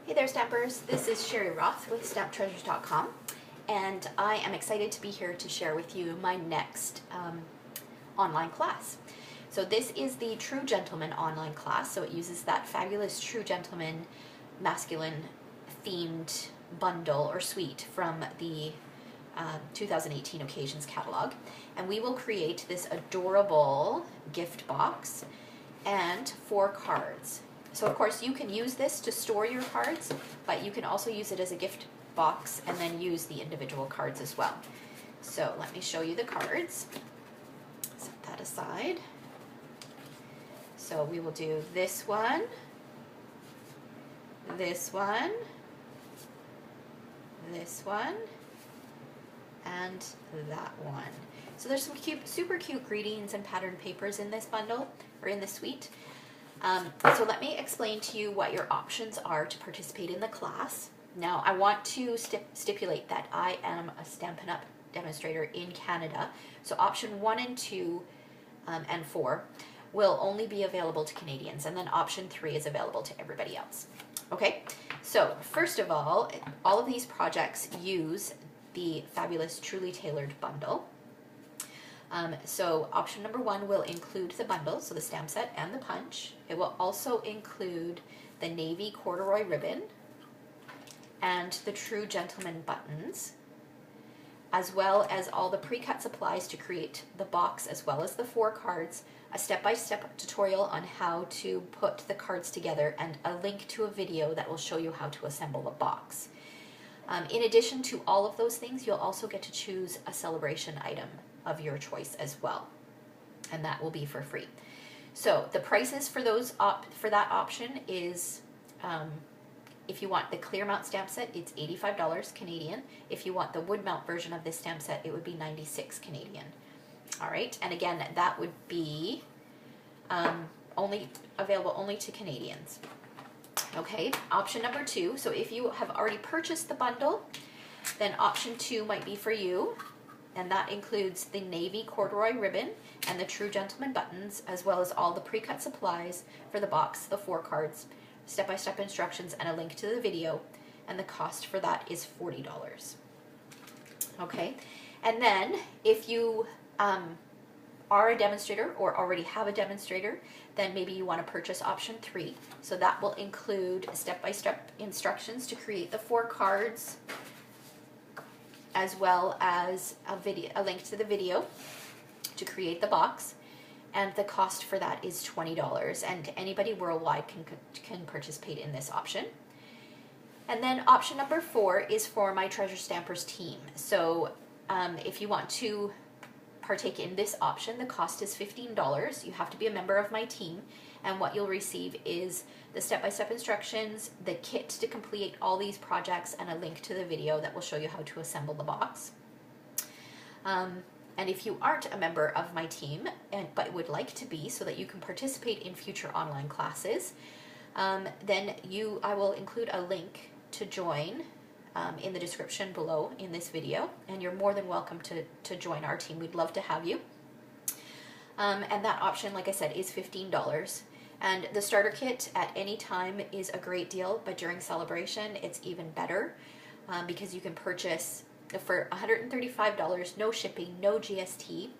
Hey there, Stampers. This is Sherry Roth with StampTreasures.com, and I am excited to be here to share with you my next online class. So this is the True Gentleman online class, so it uses that fabulous True Gentleman masculine themed bundle or suite from the 2018 Occasions catalog, and we will create this adorable gift box and 4 cards. So of course you can use this to store your cards, but you can also use it as a gift box and then use the individual cards as well. So let me show you the cards. Set that aside. So we will do this one, this one, this one, and that one. So there's some cute, super cute greetings and patterned papers in this bundle, or in this suite. So let me explain to you what your options are to participate in the class. Now, I want to stipulate that I am a Stampin' Up demonstrator in Canada, so option 1 and 2 and 4 will only be available to Canadians, and then option 3 is available to everybody else. Okay, so first of all of these projects use the fabulous Truly Tailored bundle. So option number 1 will include the bundle, so the stamp set and the punch. It will also include the navy corduroy ribbon and the True Gentleman buttons, as well as all the pre-cut supplies to create the box, as well as the 4 cards, a step-by-step tutorial on how to put the cards together, and a link to a video that will show you how to assemble the box. In addition to all of those things, you'll also get to choose a celebration item of your choice as well, and that will be for free. So the prices for those for that option is, if you want the clear mount stamp set, it's $85 Canadian. If you want the wood mount version of this stamp set, it would be $96 Canadian. All right, and again, that would be only available only to Canadians. Okay, option number 2, so if you have already purchased the bundle, then option 2 might be for you, and that includes the navy corduroy ribbon and the True Gentleman buttons, as well as all the pre-cut supplies for the box, the 4 cards, step-by-step instructions, and a link to the video, and the cost for that is $40. Okay, and then if you are a demonstrator or already have a demonstrator, then maybe you want to purchase option 3. So that will include step-by-step instructions to create the 4 cards, as well as a link to the video to create the box, and the cost for that is $20, and anybody worldwide can participate in this option. And then option number 4 is for my Treasure Stampers team. So if you want to partake in this option, the cost is $15. You have to be a member of my team, and what you'll receive is the step-by-step instructions, the kit to complete all these projects, and a link to the video that will show you how to assemble the box. And if you aren't a member of my team, but would like to be so that you can participate in future online classes, then I will include a link to join in the description below in this video, and you're more than welcome to join our team. We'd love to have you. And that option, like I said, is $15. And the starter kit at any time is a great deal, but during celebration it's even better, because you can purchase for $135, no shipping, no GST.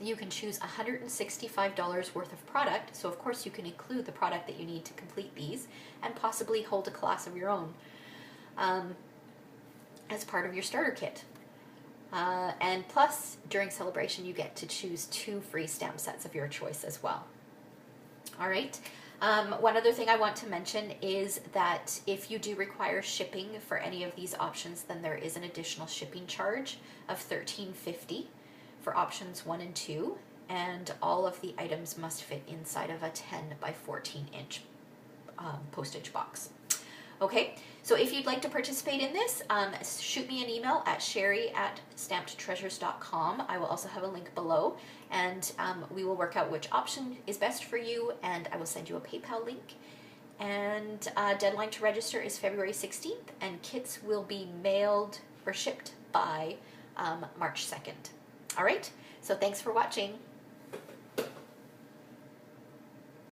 You can choose $165 worth of product, so of course you can include the product that you need to complete these, and possibly hold a class of your own as part of your starter kit. And plus, during celebration, you get to choose 2 free stamp sets of your choice as well. All right. One other thing I want to mention is that if you do require shipping for any of these options, then there is an additional shipping charge of $13.50 for options 1 and 2, and all of the items must fit inside of a 10 by 14 inch postage box. Okay, so if you'd like to participate in this, shoot me an email at sherry@stampedtreasures.com. I will also have a link below, and we will work out which option is best for you, and I will send you a PayPal link. And deadline to register is February 16th, and kits will be mailed or shipped by March 2nd. All right, so thanks for watching.